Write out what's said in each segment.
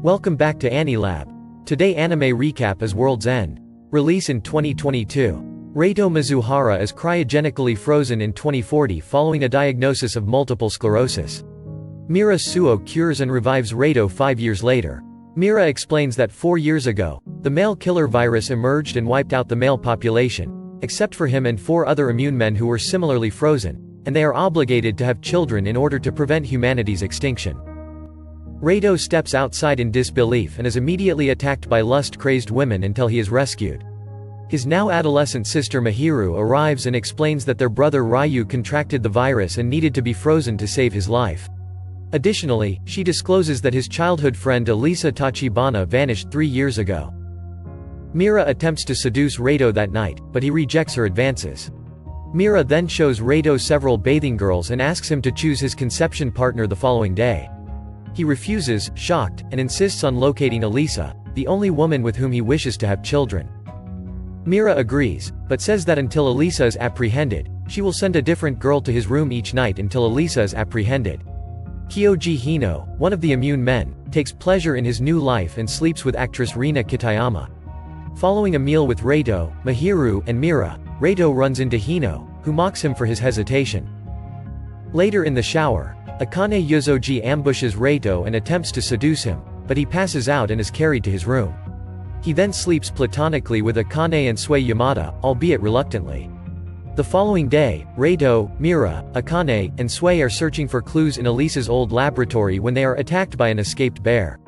Welcome back to AniLab. Today anime recap is World's End. Release in 2022. Reito Mizuhara is cryogenically frozen in 2040 following a diagnosis of multiple sclerosis. Mira Suo cures and revives Reito 5 years later. Mira explains that 4 years ago, the male killer virus emerged and wiped out the male population, except for him and 4 other immune men who were similarly frozen, and they are obligated to have children in order to prevent humanity's extinction. Reito steps outside in disbelief and is immediately attacked by lust-crazed women until he is rescued. His now adolescent sister Mihiru arrives and explains that their brother Ryu contracted the virus and needed to be frozen to save his life. Additionally, she discloses that his childhood friend Elisa Tachibana vanished 3 years ago. Mira attempts to seduce Reito that night, but he rejects her advances. Mira then shows Reito several bathing girls and asks him to choose his conception partner the following day. He refuses, shocked, and insists on locating Elisa, the only woman with whom he wishes to have children. Mira agrees, but says that until Elisa is apprehended, she will send a different girl to his room each night until Elisa is apprehended. Kyoji Hino, one of the immune men, takes pleasure in his new life and sleeps with actress Rina Kitayama. Following a meal with Reito, Mihiru, and Mira, Reito runs into Hino, who mocks him for his hesitation. Later in the shower, Akane Yuzoji ambushes Reito and attempts to seduce him, but he passes out and is carried to his room. He then sleeps platonically with Akane and Sui Yamada, albeit reluctantly. The following day, Reito, Mira, Akane, and Sui are searching for clues in Elisa's old laboratory when they are attacked by an escaped bear.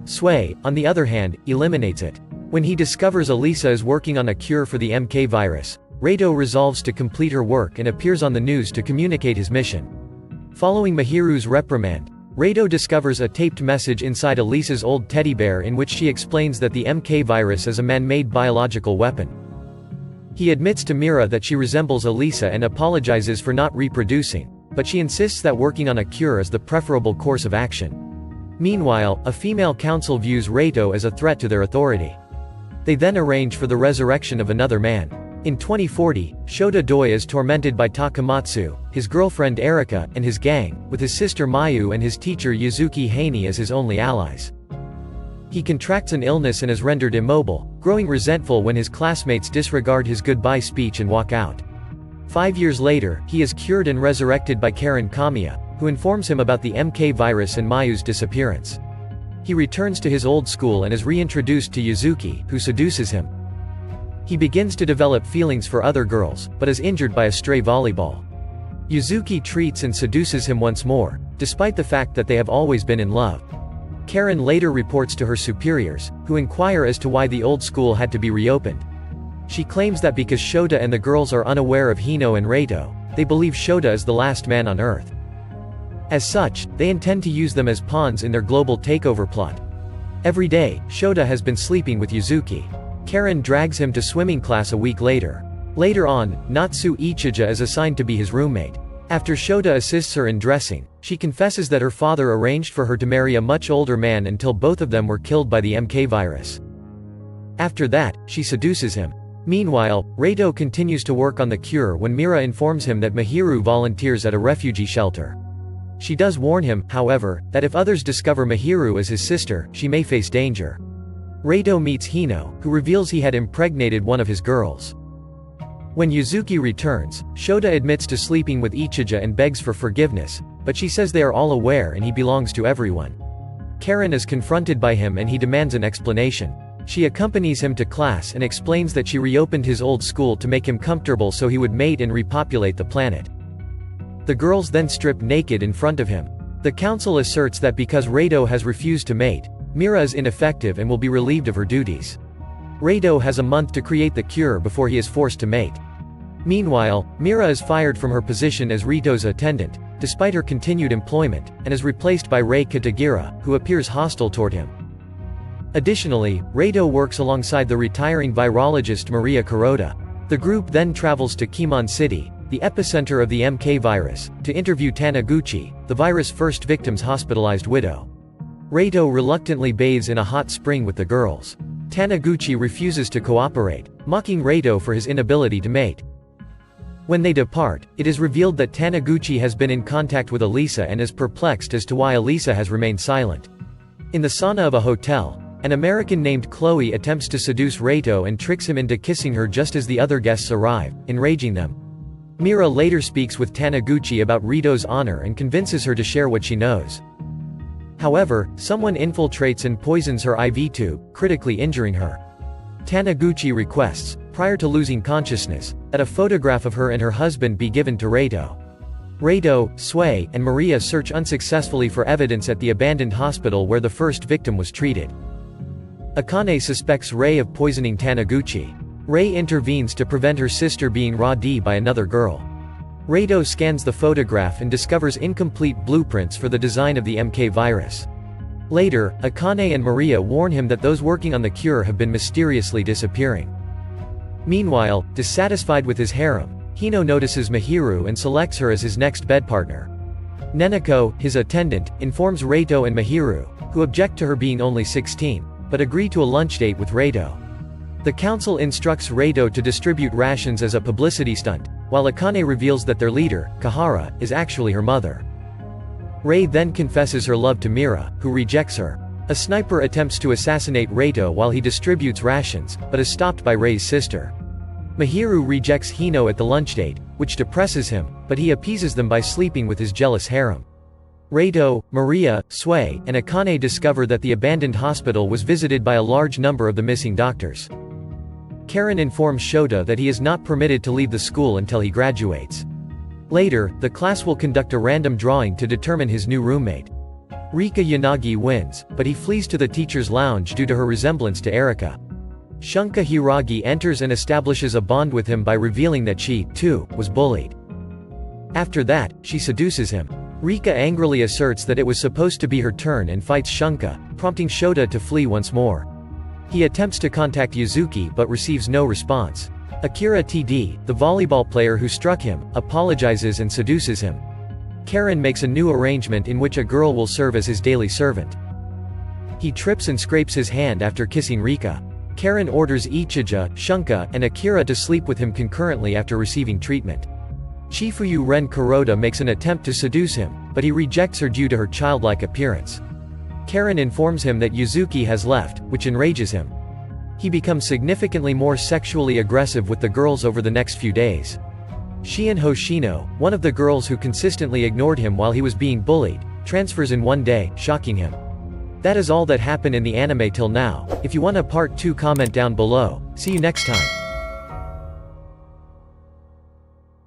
Sui, on the other hand, eliminates it. When he discovers Elisa is working on a cure for the MK virus, Reito resolves to complete her work and appears on the news to communicate his mission. Following Mihiru's reprimand, Reito discovers a taped message inside Elisa's old teddy bear in which she explains that the MK virus is a man-made biological weapon. He admits to Mira that she resembles Elisa and apologizes for not reproducing, but she insists that working on a cure is the preferable course of action. Meanwhile, a female council views Reito as a threat to their authority. They then arrange for the resurrection of another man. In 2040, Shota Doi is tormented by Takamatsu, his girlfriend Erika, and his gang, with his sister Mayu and his teacher Yuzuki Haney as his only allies. He contracts an illness and is rendered immobile, growing resentful when his classmates disregard his goodbye speech and walk out. 5 years later, he is cured and resurrected by Karen Kamiya, who informs him about the MK virus and Mayu's disappearance. He returns to his old school and is reintroduced to Yuzuki, who seduces him. He begins to develop feelings for other girls, but is injured by a stray volleyball. Yuzuki treats and seduces him once more, despite the fact that they have always been in love. Karen later reports to her superiors, who inquire as to why the old school had to be reopened. She claims that because Shota and the girls are unaware of Hino and Reito, they believe Shota is the last man on Earth. As such, they intend to use them as pawns in their global takeover plot. Every day, Shota has been sleeping with Yuzuki. Karen drags him to swimming class a week later. Later on, Natsu Ichija is assigned to be his roommate. After Shota assists her in dressing, she confesses that her father arranged for her to marry a much older man until both of them were killed by the MK virus. After that, she seduces him. Meanwhile, Reito continues to work on the cure when Mira informs him that Mihiru volunteers at a refugee shelter. She does warn him, however, that if others discover Mihiru as his sister, she may face danger. Reito meets Hino, who reveals he had impregnated one of his girls. When Yuzuki returns, Shota admits to sleeping with Ichija and begs for forgiveness, but she says they are all aware and he belongs to everyone. Karen is confronted by him and he demands an explanation. She accompanies him to class and explains that she reopened his old school to make him comfortable so he would mate and repopulate the planet. The girls then strip naked in front of him. The council asserts that because Reito has refused to mate, Mira is ineffective and will be relieved of her duties. Reito has a month to create the cure before he is forced to mate. Meanwhile, Mira is fired from her position as Reito's attendant, despite her continued employment, and is replaced by Rei Katagira, who appears hostile toward him. Additionally, Reito works alongside the retiring virologist Maria Kuroda. The group then travels to Kimon City, the epicenter of the MK virus, to interview Taniguchi, the virus' first victim's hospitalized widow. Reito reluctantly bathes in a hot spring with the girls. Taniguchi refuses to cooperate, mocking Reito for his inability to mate. When they depart, it is revealed that Taniguchi has been in contact with Elisa and is perplexed as to why Elisa has remained silent. In the sauna of a hotel, an American named Chloe attempts to seduce Reito and tricks him into kissing her just as the other guests arrive, enraging them. Mira later speaks with Taniguchi about Rito's honor and convinces her to share what she knows. However, someone infiltrates and poisons her IV tube, critically injuring her. Taniguchi requests, prior to losing consciousness, that a photograph of her and her husband be given to Reito. Reito, Sui, and Maria search unsuccessfully for evidence at the abandoned hospital where the first victim was treated. Akane suspects Rei of poisoning Taniguchi. Rei intervenes to prevent her sister being raw-d by another girl. Reito scans the photograph and discovers incomplete blueprints for the design of the MK virus. Later, Akane and Maria warn him that those working on the cure have been mysteriously disappearing. Meanwhile, dissatisfied with his harem, Hino notices Mahiru and selects her as his next bed partner. Neneko, his attendant, informs Reito and Mahiru, who object to her being only 16, but agree to a lunch date with Reito. The council instructs Reito to distribute rations as a publicity stunt, while Akane reveals that their leader, Kahara, is actually her mother. Rei then confesses her love to Mira, who rejects her. A sniper attempts to assassinate Reito while he distributes rations, but is stopped by Rei's sister. Mahiru rejects Hino at the lunch date, which depresses him, but he appeases them by sleeping with his jealous harem. Reito, Maria, Sui, and Akane discover that the abandoned hospital was visited by a large number of the missing doctors. Karen informs Shota that he is not permitted to leave the school until he graduates. Later, the class will conduct a random drawing to determine his new roommate. Rika Yanagi wins, but he flees to the teacher's lounge due to her resemblance to Erika. Shunka Hiragi enters and establishes a bond with him by revealing that she, too, was bullied. After that, she seduces him. Rika angrily asserts that it was supposed to be her turn and fights Shunka, prompting Shota to flee once more. He attempts to contact Yuzuki but receives no response. Akira TD, the volleyball player who struck him, apologizes and seduces him. Karen makes a new arrangement in which a girl will serve as his daily servant. He trips and scrapes his hand after kissing Rika. Karen orders Ichija, Shunka, and Akira to sleep with him concurrently after receiving treatment. Chifuyu Ren Kuroda makes an attempt to seduce him, but he rejects her due to her childlike appearance. Karen informs him that Yuzuki has left, which enrages him. He becomes significantly more sexually aggressive with the girls over the next few days. Shien Hoshino, one of the girls who consistently ignored him while he was being bullied, transfers in one day, shocking him. That is all that happened in the anime till now. If you want a part 2, comment down below. See you next time.